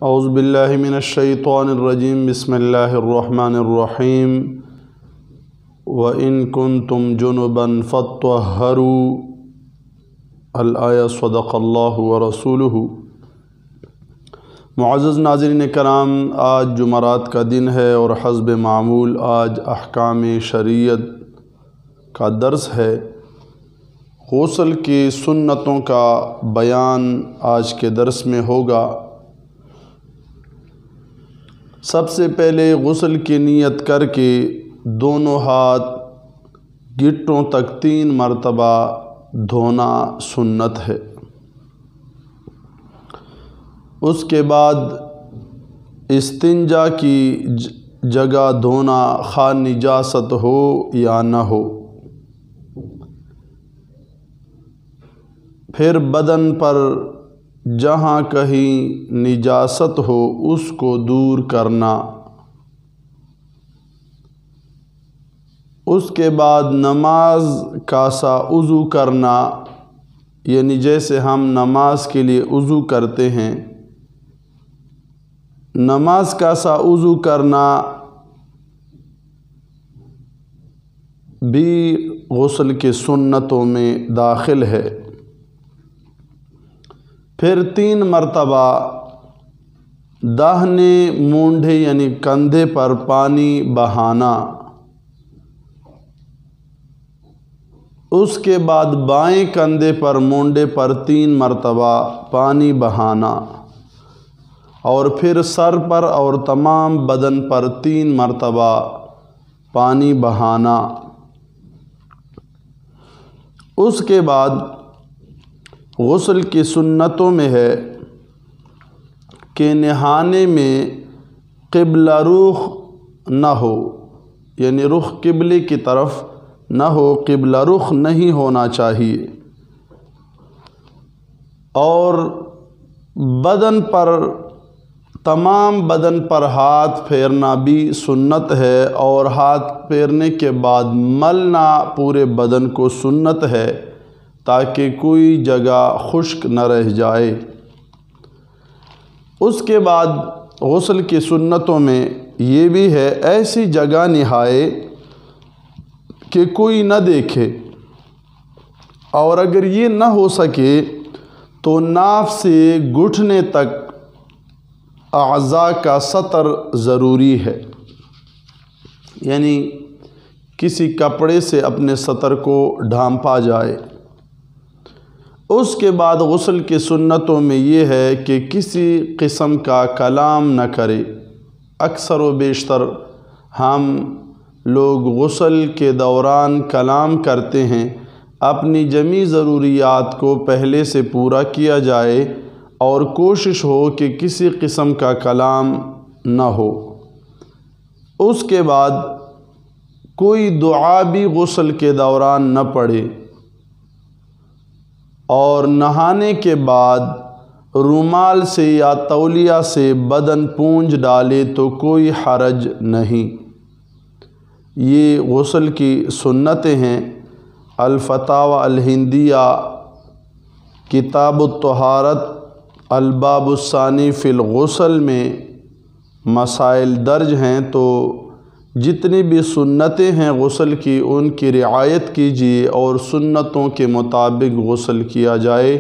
اعوذ باللہ من الشیطان الرجیم بسم اللہ الرحمن الرحیم وَإِن كُنتُمْ جُنُبًا فَاطَّهَّرُوا الآیہ صدق اللہ ورسولہ۔ معزز ناظرین کرام، آج جمعرات کا دن ہے اور حسب معمول آج احکام شریعت کا درس ہے۔ غسل کی سنتوں کا بیان آج کے درس میں ہوگا۔ سب سے پہلے غسل کی نیت کر کے دونوں ہاتھ گھٹنوں تک 3 مرتبہ دھونا سنت ہے۔ اس کے بعد استنجا کی جگہ دھونا، خواہ نجاست ہو یا نہ ہو۔ پھر بدن پر جہاں کہیں نجاست ہو اس کو دور کرنا۔ اس کے بعد نماز کا سا وضو کرنا، یعنی جیسے ہم نماز کے لیے وضو کرتے ہیں، نماز کا سا وضو کرنا بھی غسل کی سنتوں میں داخل ہے۔ پھر 3 مرتبہ داہنے مونڈھے یعنی کندھے پر پانی بہانا۔ اس کے بعد بائیں کندھے پر مونڈے پر 3 مرتبہ پانی بہانا، اور پھر سر پر اور تمام بدن پر 3 مرتبہ پانی بہانا۔ اس کے بعد غسل کی سنتوں میں ہے کہ نہانے میں قبلہ رخ نہ ہو، یعنی رخ قبلے کی طرف نہ ہو، قبلہ رخ نہیں ہونا چاہیے، اور بدن پر تمام بدن پر ہاتھ پھیرنا بھی سنت ہے، اور ہاتھ پھیرنے کے بعد ملنا پورے بدن کو سنت ہے تاکہ کوئی جگہ خشک نہ رہ جائے۔ اس کے بعد غسل کی سنتوں میں یہ بھی ہے ایسی جگہ نہائے کہ کوئی نہ دیکھے، اور اگر یہ نہ ہو سکے تو ناف سے گھٹنے تک اعضاء کا سطر ضروری ہے، یعنی کسی کپڑے سے اپنے سطر کو ڈھانپا جائے۔ اس کے بعد غسل کی سنتوں میں یہ ہے کہ کسی قسم کا کلام نہ کرے۔ اکثر و بیشتر ہم لوگ غسل کے دوران کلام کرتے ہیں۔ اپنی جمیع ضروریات کو پہلے سے پورا کیا جائے اور کوشش ہو کہ کسی قسم کا کلام نہ ہو۔ اس کے بعد کوئی دعا بھی غسل کے دوران نہ پڑھے، اور نہانے کے بعد رومال سے یا تولیہ سے بدن پونجھ ڈالے تو کوئی حرج نہیں۔ یہ غسل کی سنتیں ہیں۔ الفتاوی الہندیہ کتاب الطہارت الباب الثانی فی الغسل میں مسائل درج ہیں، تو جتنی بھی سنتیں ہیں غسل کی ان کی رعایت کیجیے اور سنتوں کے مطابق غسل کیا جائے۔